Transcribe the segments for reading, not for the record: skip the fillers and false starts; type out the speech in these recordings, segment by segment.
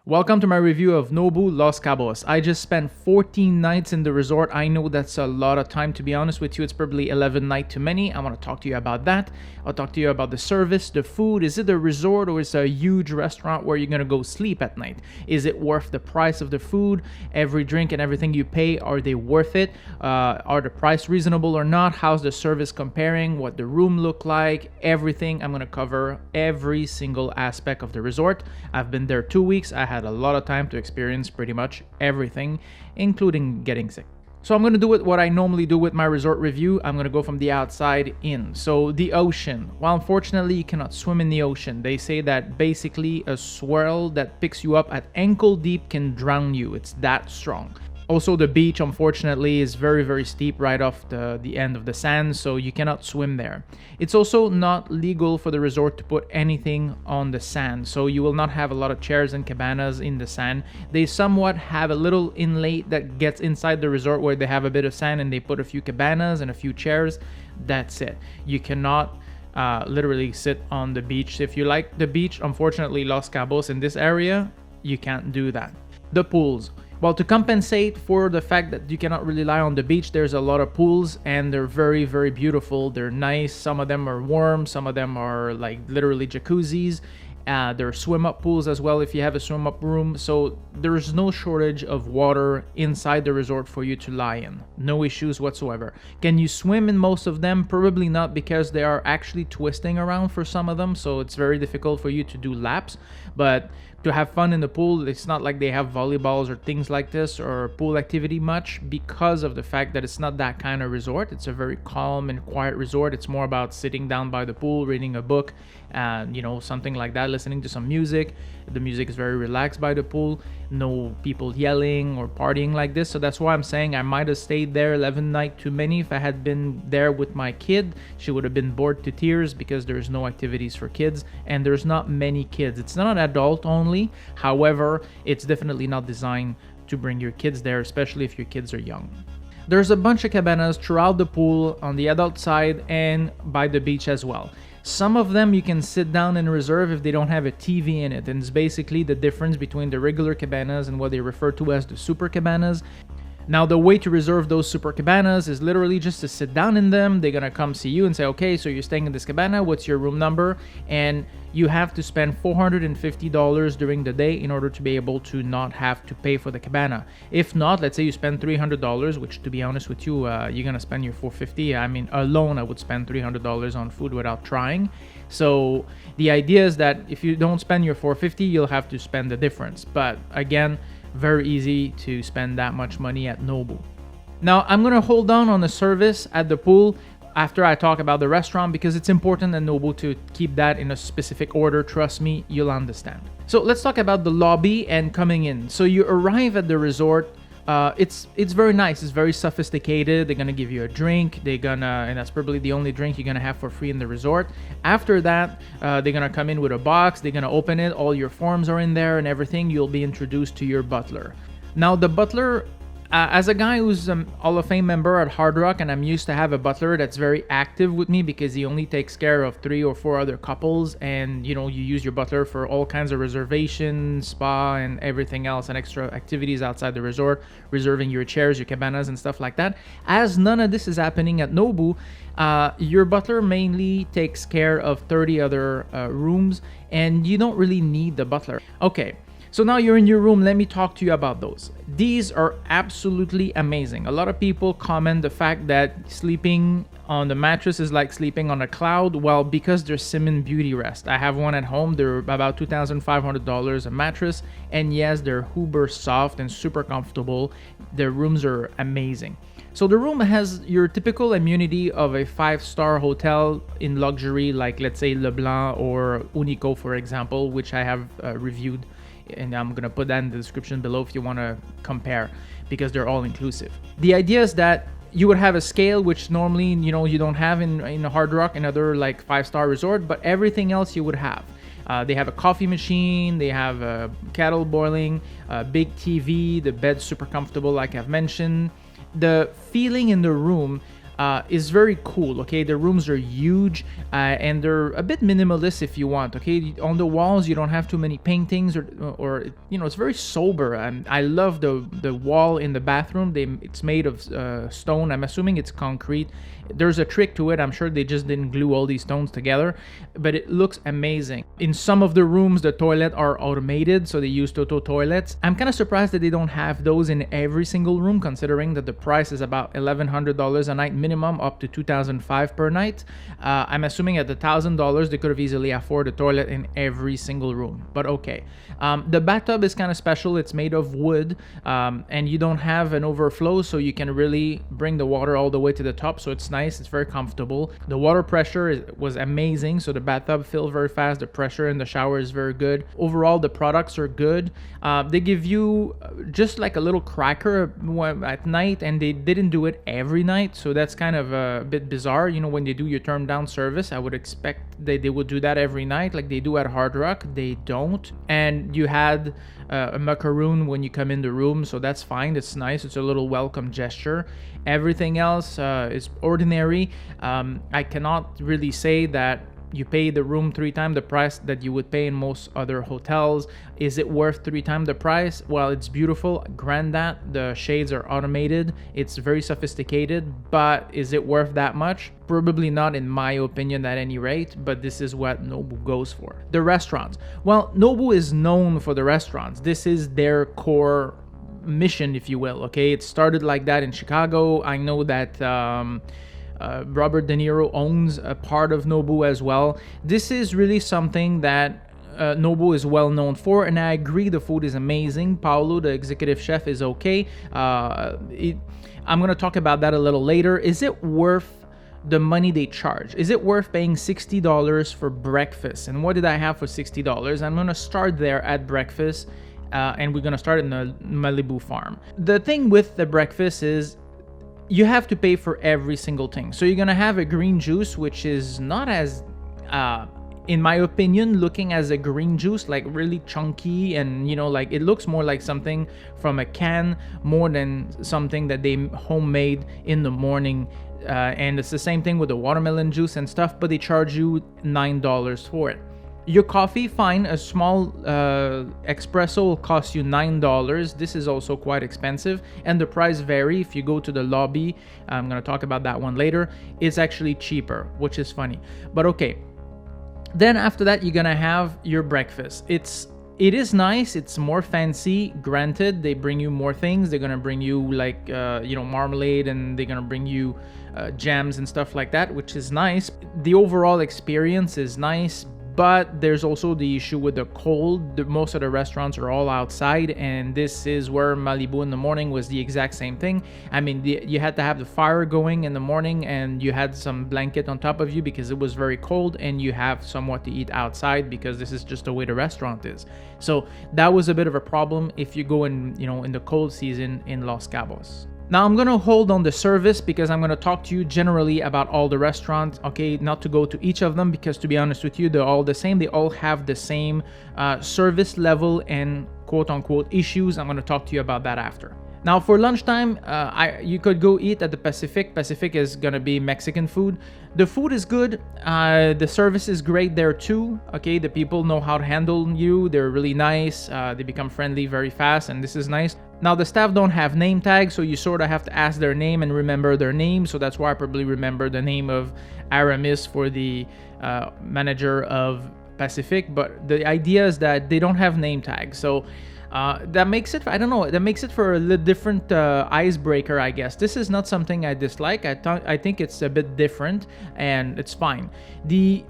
Welcome to my review of Nobu Los Cabos. I just spent 14 nights in the resort. I know that's a lot of time, to be honest with you. It's probably 11 nights too many. I want to talk to you about that. I'll talk to you about the service, the food. Is it a resort or is it a huge restaurant where you're going to go sleep at night? Is it worth the price of the food? Every drink and everything you pay, are they worth it? Are the price reasonable or not? How's the service comparing? What the room look like? Everything. I'm going to cover every single aspect of the resort. I've been there 2 weeks. I had a lot of time to experience pretty much everything, including getting sick. So I'm going to do it what I normally do with my resort review. I'm going to go from the outside in. So the ocean. Well, unfortunately, you cannot swim in the ocean. They say that basically a swirl that picks you up at ankle deep can drown you. It's that strong. Also, the beach, unfortunately, is very, very steep right off the end of the sand, so you cannot swim there. It's also not legal for the resort to put anything on the sand, so you will not have a lot of chairs and cabanas in the sand. They somewhat have a little inlet that gets inside the resort where they have a bit of sand and they put a few cabanas and a few chairs. That's it. You cannot literally sit on the beach. If you like the beach, unfortunately, Los Cabos in this area, you can't do that. The pools. Well, to compensate for the fact that you cannot really lie on the beach, there's a lot of pools and they're very, very beautiful. They're nice. Some of them are warm. Some of them are like literally jacuzzis. There are swim-up pools as well if you have a swim-up room. So there's no shortage of water inside the resort for you to lie in. No issues whatsoever. Can you swim in most of them? Probably not, because they are actually twisting around for some of them. So it's very difficult for you to do laps. But to have fun in the pool, it's not like they have volleyballs or things like this or pool activity much, because of the fact that it's not that kind of resort. It's a very calm and quiet resort. It's more about sitting down by the pool, reading a book, and something like that, listening to some music. The music is very relaxed by the pool. No people yelling or partying like this. So that's why I'm saying I might have stayed there 11 nights too many. If I had been there with my kid, she would have been bored to tears, because there's no activities for kids and there's not many kids. It's not adult only. However, it's definitely not designed to bring your kids there, especially if your kids are young. There's a bunch of cabanas throughout the pool, on the adult side and by the beach as well. Some of them you can sit down and reserve if they don't have a TV in it, and it's basically the difference between the regular cabanas and what they refer to as the super cabanas. Now, the way to reserve those super cabanas is literally just to sit down in them. They're gonna come see you and say, okay, so you're staying in this cabana, what's your room number? And you have to spend $450 during the day in order to be able to not have to pay for the cabana. If not, let's say you spend $300, which, to be honest with you, you're gonna spend your $450. I mean, alone, I would spend $300 on food without trying. So the idea is that if you don't spend your $450, you'll have to spend the difference. But again, very easy to spend that much money at Nobu. Now, I'm gonna hold on the service at the pool after I talk about the restaurant, because it's important at Nobu to keep that in a specific order. Trust me, you'll understand. So let's talk about the lobby and coming in. So you arrive at the resort. It's very nice. It's very sophisticated. They're gonna give you a drink. And that's probably the only drink you're gonna have for free in the resort. After that, they're gonna come in with a box. They're gonna open it. All your forms are in there and everything. You'll be introduced to your butler. Now, the butler, as a guy who's a Hall of Fame member at Hard Rock, and I'm used to have a butler that's very active with me, because he only takes care of 3 or 4 other couples, and you use your butler for all kinds of reservations, spa, and everything else, and extra activities outside the resort, reserving your chairs, your cabanas, and stuff like that. As none of this is happening at Nobu, your butler mainly takes care of 30 other rooms, and you don't really need the butler. Okay. So now you're in your room. Let me talk to you about those. These are absolutely amazing. A lot of people comment the fact that sleeping on the mattress is like sleeping on a cloud. Well, because they're Simmons Beauty Rest. I have one at home. They're about $2,500 a mattress. And yes, they're uber soft and super comfortable. Their rooms are amazing. So the room has your typical amenity of a 5-star hotel in luxury, like let's say Leblanc or Unico, for example, which I have reviewed. And I'm gonna put that in the description below if you want to compare, because they're all inclusive. The idea is that you would have a scale, which normally you don't have in a Hard Rock and other like 5-star resort, but everything else you would have. They have a coffee machine, they have a kettle boiling, a big TV, the bed's super comfortable like I've mentioned. The feeling in the room is very cool. Okay, the rooms are huge and they're a bit minimalist if you want. Okay, on the walls you don't have too many paintings, or it's very sober. And I love the wall in the bathroom. It's made of stone. I'm assuming it's concrete. There's a trick to it. I'm sure they just didn't glue all these stones together, but it looks amazing. In some of the rooms, the toilet are automated, so they use Toto toilets. I'm kind of surprised that they don't have those in every single room, considering that the price is about $1,100 a night minimum, up to $2,500 per night. I'm assuming at the $1,000 they could have easily afforded a toilet in every single room, but okay. The bathtub is kind of special. It's made of wood, and you don't have an overflow, so you can really bring the water all the way to the top, so it's nice. It's very comfortable. The water pressure was amazing, so the bathtub filled very fast. The pressure in the shower is very good. Overall, the products are good. They give you just like a little cracker at night, and they didn't do it every night, so that's kind of a bit bizarre. When they do your turn down service, I would expect they would do that every night like they do at Hard Rock. They don't. And you had a macaroon when you come in the room, so that's fine. It's nice. It's a little welcome gesture. Everything else is ordinary. I cannot really say that you pay the room 3 times the price that you would pay in most other hotels. Is it worth 3 times the price? Well, it's beautiful. Grant that. The shades are automated. It's very sophisticated, but is it worth that much? Probably not, in my opinion, at any rate, but this is what Nobu goes for. The restaurants. Well, Nobu is known for the restaurants. This is their core mission, if you will. Okay, it started like that in Chicago. I know that Robert De Niro owns a part of Nobu as well. This is really something that Nobu is well known for, and I agree the food is amazing. Paolo, the executive chef, is okay. I'm going to talk about that a little later. Is it worth the money they charge? Is it worth paying $60 for breakfast? And what did I have for $60? I'm going to start there at breakfast, and we're going to start in the Malibu farm. The thing with the breakfast is you have to pay for every single thing. So you're gonna have a green juice, which is not as, in my opinion, looking as a green juice, like really chunky, and like it looks more like something from a can more than something that they homemade in the morning. And it's the same thing with the watermelon juice and stuff, but they charge you $9 for it. Your coffee, fine. A small espresso will cost you $9. This is also quite expensive, and the price vary. If you go to the lobby, I'm going to talk about that one later, it's actually cheaper, which is funny. But okay. Then after that, you're going to have your breakfast. It is nice. It's more fancy. Granted, they bring you more things. They're going to bring you like, marmalade, and they're going to bring you jams and stuff like that, which is nice. The overall experience is nice. But there's also the issue with the cold. Most of the restaurants are all outside, and this is where Malibu in the morning was the exact same thing. I mean, you had to have the fire going in the morning, and you had some blanket on top of you because it was very cold, and you have somewhat to eat outside because this is just the way the restaurant is. So that was a bit of a problem if you go in the cold season in Los Cabos. Now I'm gonna hold on the service because I'm gonna talk to you generally about all the restaurants, okay? Not to go to each of them because, to be honest with you, they're all the same. They all have the same service level and quote-unquote issues. I'm gonna talk to you about that after. Now for lunchtime, you could go eat at the Pacific. Pacific is gonna be Mexican food. The food is good. The service is great there too. Okay, the people know how to handle you. They're really nice. They become friendly very fast, and this is nice. Now the staff don't have name tags, so you sort of have to ask their name and remember their name. So that's why I probably remember the name of Aramis for the manager of Pacific. But the idea is that they don't have name tags. So that makes it, I don't know, that makes it for a little different icebreaker, I guess. This is not something I dislike. I think it's a bit different, and it's fine. The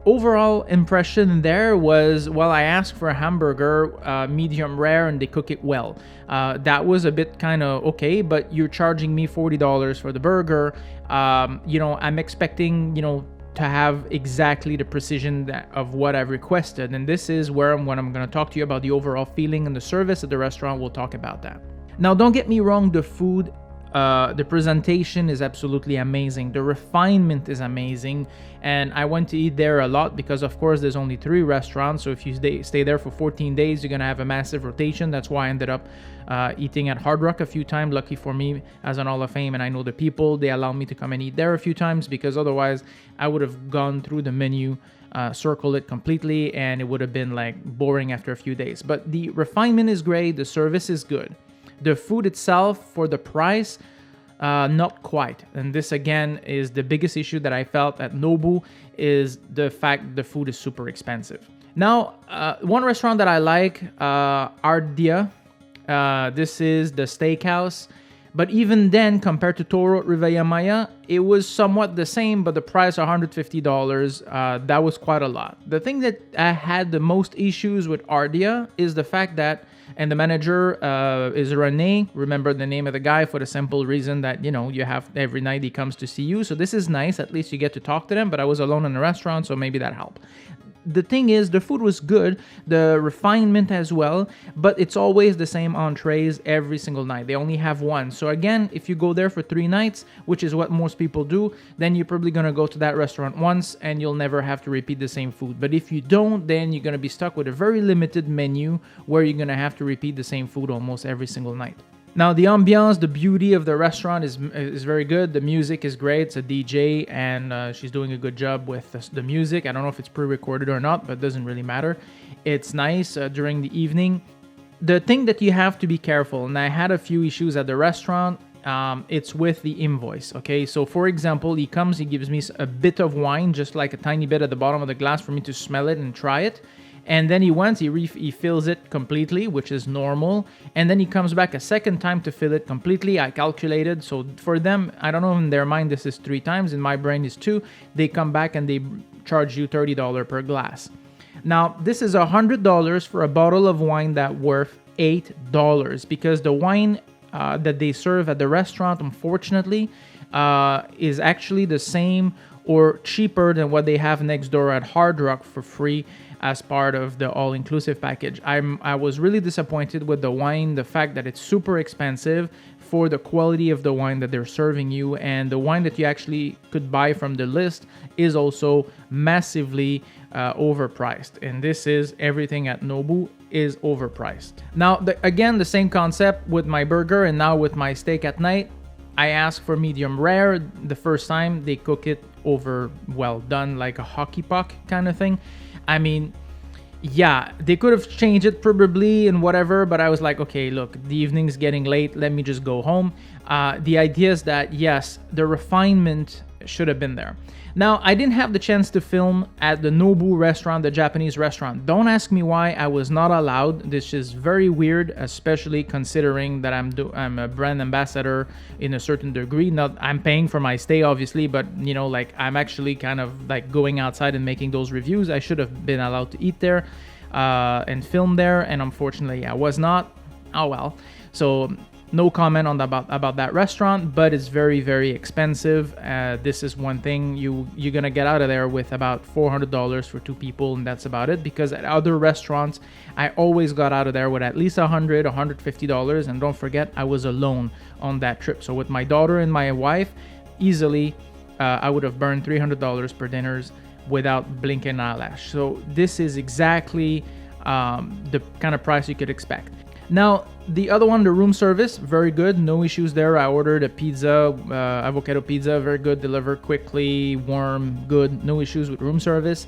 overall impression there was, well, I asked for a hamburger, medium rare, and they cook it well. That was a bit kind of okay, but you're charging me $40 for the burger. I'm expecting, to have exactly the precision of what I've requested. And this is where when I'm going to talk to you about the overall feeling and the service at the restaurant, we'll talk about that. Now, don't get me wrong, the food The presentation is absolutely amazing. The refinement is amazing. And I went to eat there a lot because, of course, there's only 3 restaurants. So if you stay there for 14 days, you're going to have a massive rotation. That's why I ended up eating at Hard Rock a few times. Lucky for me, as an Hall of Fame, and I know the people, they allow me to come and eat there a few times, because otherwise I would have gone through the menu, circle it completely, and it would have been like boring after a few days. But the refinement is great. The service is good. The food itself, for the price, not quite. And this again is the biggest issue that I felt at Nobu, is the fact the food is super expensive. Now, one restaurant that I like, Ardia. This is the steakhouse. But even then, compared to Toro Rivera Maya, it was somewhat the same, but the price, $150, that was quite a lot. The thing that I had the most issues with Ardia is the fact that, and the manager is Rene, remember the name of the guy, for the simple reason that, you know, you have every night he comes to see you. So this is nice, at least you get to talk to them, but I was alone in the restaurant, so maybe that helped. The thing is, the food was good, the refinement as well, but it's always the same entrees every single night. They only have one. So again, if you go there for 3 nights, which is what most people do, then you're probably going to go to that restaurant once and you'll never have to repeat the same food. But if you don't, then you're going to be stuck with a very limited menu where you're going to have to repeat the same food almost every single night. Now, the ambiance, the beauty of the restaurant is very good. The music is great. It's a DJ, and she's doing a good job with the music. I don't know if it's pre-recorded or not, but it doesn't really matter. It's nice during the evening. The thing that you have to be careful, and I had a few issues at the restaurant, it's with the invoice, okay? So, for example, he comes, he gives me a bit of wine, just like a tiny bit at the bottom of the glass for me to smell it and try it. And then he fills it completely, which is normal. And then he comes back a second time to fill it completely. I calculated. So for them, I don't know, in their mind, this is 3 times. In my brain, is 2. They come back and they charge you $30 per glass. Now, this is $100 for a bottle of wine that worth $8, because the wine that they serve at the restaurant, unfortunately, is actually the same or cheaper than what they have next door at Hard Rock for free as part of the all-inclusive package. I was really disappointed with the wine, the fact that it's super expensive for the quality of the wine that they're serving you, and the wine that you actually could buy from the list is also massively overpriced. And this is everything at Nobu is overpriced. Now, again, the same concept with my burger and now with my steak at night. I asked for medium rare. The first time they cook it over well done, like a hockey puck kind of thing. I mean, yeah, they could have changed it probably and whatever, but I was like, okay, look, the evening's getting late. Let me just go home. The idea is that, yes, the refinement should have been there. Now, I didn't have the chance to film at the Nobu Restaurant, the Japanese restaurant. Don't ask me why I was not allowed. This is very weird, especially considering that I'm a brand ambassador in a certain degree. Not I'm paying for my stay, obviously, but you know, like I'm actually kind of like going outside and making those reviews. I should have been allowed to eat there and film there, and unfortunately, I was not. Oh well. So no comment on about that restaurant, but it's very, very expensive. This is one thing you're gonna get out of there with about $400 for 2 people, and that's about it. Because at other restaurants, I always got out of there with at least $100, $150, and don't forget, I was alone on that trip. So with my daughter and my wife, easily, I would have burned $300 per dinners without blinking an eyelash. So this is exactly the kind of price you could expect. Now, the other one, the room service, very good. No issues there. I ordered a pizza, avocado pizza, very good, delivered quickly, warm, good. No issues with room service.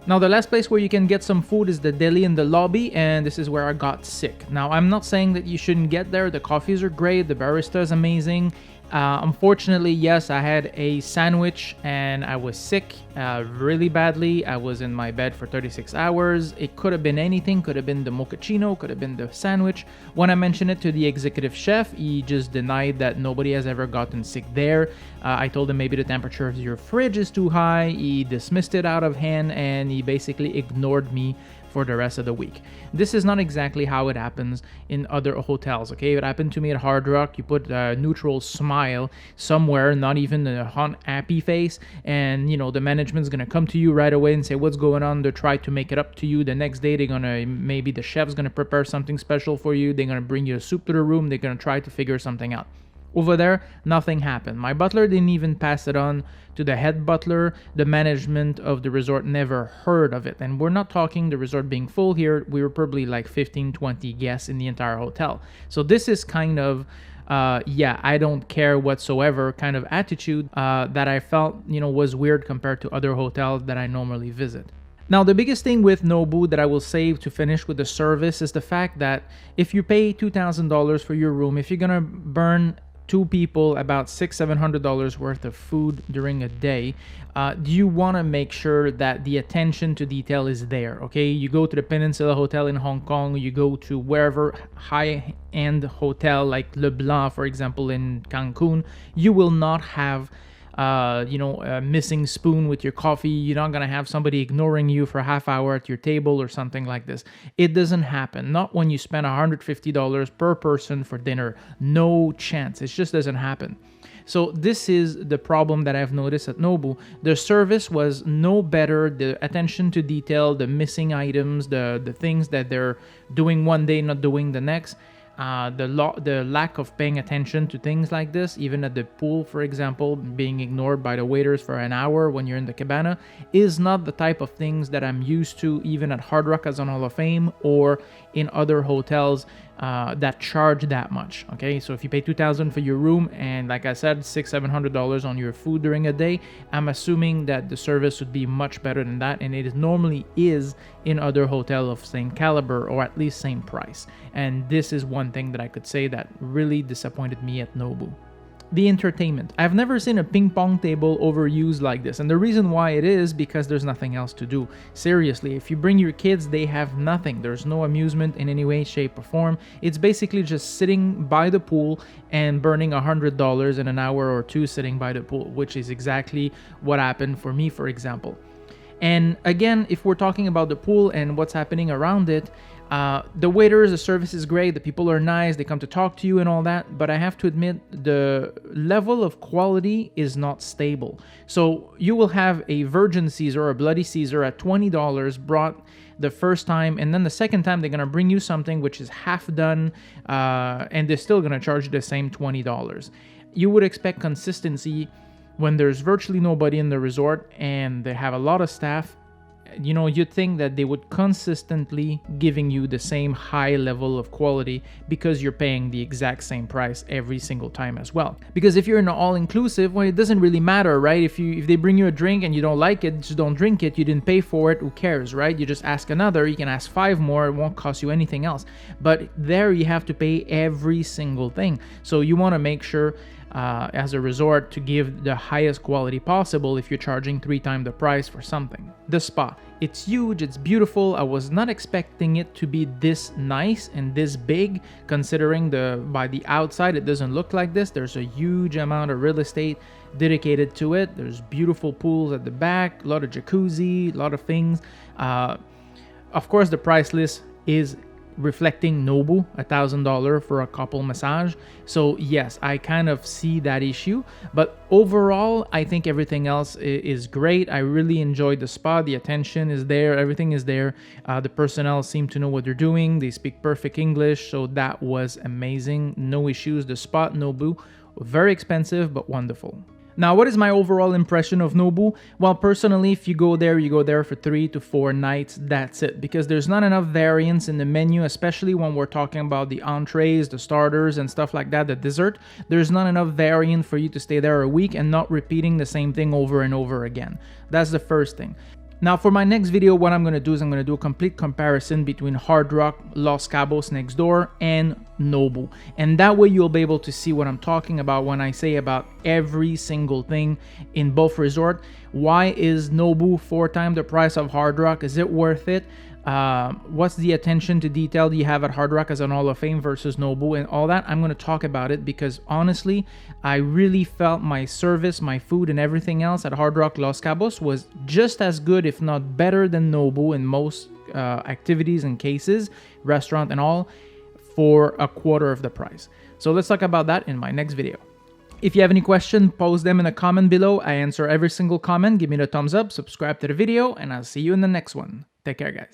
Now, the last place where you can get some food is the deli in the lobby, and this is where I got sick. Now, I'm not saying that you shouldn't get there. The coffees are great. The barista is amazing. Unfortunately, yes, I had a sandwich and I was sick really badly. I was in my bed for 36 hours. It could have been anything. Could have been the mochaccino, could have been the sandwich. When I mentioned it to the executive chef, he just denied that nobody has ever gotten sick there. I told him maybe the temperature of your fridge is too high. He dismissed it out of hand, and he basically ignored me for the rest of the week. This is not exactly how it happens in other hotels, okay? It happened to me at Hard Rock. You put a neutral smile somewhere, not even a happy face, and you know, the manager management's gonna come to you right away and say what's going on. They try to make it up to you. The next day, they're gonna, maybe the chef's gonna prepare something special for you. They're gonna bring you a soup to the room. They're gonna try to figure something out. Over there, nothing happened. My butler didn't even pass it on to the head butler. The management of the resort never heard of it. And we're not talking the resort being full here. We were probably like 15, 20 guests in the entire hotel. So this is kind of, yeah, I don't care whatsoever kind of attitude that I felt, you know, was weird compared to other hotels that I normally visit. Now, the biggest thing with Nobu that I will say to finish with the service is the fact that if you pay $2,000 for your room, if you're gonna burn two people about $600-700 worth of food during a day, you want to make sure that the attention to detail is there. Okay, you go to the Peninsula Hotel in Hong Kong, you go to wherever high-end hotel like Le Blanc, for example, in Cancun, you will not have a missing spoon with your coffee. You're not gonna have somebody ignoring you for a half hour at your table or something like this. It doesn't happen. Not when you spend $150 per person for dinner. No chance. It just doesn't happen. So this is the problem that I've noticed at Nobu. The service was no better. The attention to detail, the missing items, the things that they're doing one day, not doing the next. The lack of paying attention to things like this, even at the pool, for example, being ignored by the waiters for an hour when you're in the cabana, is not the type of things that I'm used to even at Hard Rock as an Hall of Fame or in other hotels that charge that much. Okay, so if you pay $2,000 for your room and, like I said, $600-700 on your food during a day, I'm assuming that the service would be much better than that, and it normally is in other hotels of same caliber or at least same price. And this is one thing that I could say that really disappointed me at Nobu. The entertainment. I've never seen a ping pong table overused like this, and the reason why it is because there's nothing else to do. Seriously, if you bring your kids, they have nothing. There's no amusement in any way, shape, or form. It's basically just sitting by the pool and burning $100 in an hour or two sitting by the pool, which is exactly what happened for me, for example. And again, if we're talking about the pool and what's happening around it, the waiters, the service is great, the people are nice, they come to talk to you and all that, but I have to admit the level of quality is not stable. So you will have a Virgin Caesar or a Bloody Caesar at $20 brought the first time, and then the second time they're going to bring you something which is half done, and they're still going to charge you the same $20. You would expect consistency when there's virtually nobody in the resort and they have a lot of staff. You know, you'd think that they would consistently giving you the same high level of quality because you're paying the exact same price every single time as well. Because if you're in an all-inclusive, well, it doesn't really matter, right? If they bring you a drink and you don't like it, just don't drink it. You didn't pay for it, who cares, right? You just ask another, you can ask 5 more, it won't cost you anything else. But there you have to pay every single thing. So you want to make sure as a resort to give the highest quality possible if you're charging 3 times the price for something. The spa, it's huge, it's beautiful. I was not expecting it to be this nice and this big, considering by the outside it doesn't look like this. There's a huge amount of real estate dedicated to it. There's beautiful pools at the back, a lot of jacuzzi, a lot of things. Of course, the price list is reflecting Nobu, $1,000 for a couple massage. So yes, I kind of see that issue, but overall I think everything else is great. I really enjoyed the spa. The attention is there, everything is there. The personnel seem to know what they're doing. They speak perfect English, so that was amazing. No issues. The spa at Nobu, very expensive but wonderful. Now, what is my overall impression of Nobu? Well, personally, if you go there for 3 to 4 nights, that's it. Because there's not enough variance in the menu, especially when we're talking about the entrees, the starters, and stuff like that, the dessert. There's not enough variant for you to stay there a week and not repeating the same thing over and over again. That's the first thing. Now, for my next video, what I'm going to do is I'm going to do a complete comparison between Hard Rock Los Cabos next door and Nobu. And that way you'll be able to see what I'm talking about when I say about every single thing in both resorts. Why is Nobu 4 times the price of Hard Rock? Is it worth it? What's the attention to detail you have at Hard Rock as an Hall of Fame versus Nobu and all that? I'm going to talk about it because honestly, I really felt my service, my food, and everything else at Hard Rock Los Cabos was just as good, if not better than Nobu in most activities and cases, restaurant and all, for a quarter of the price. So let's talk about that in my next video. If you have any questions, post them in a comment below. I answer every single comment. Give me the thumbs up, subscribe to the video, and I'll see you in the next one. Take care, guys.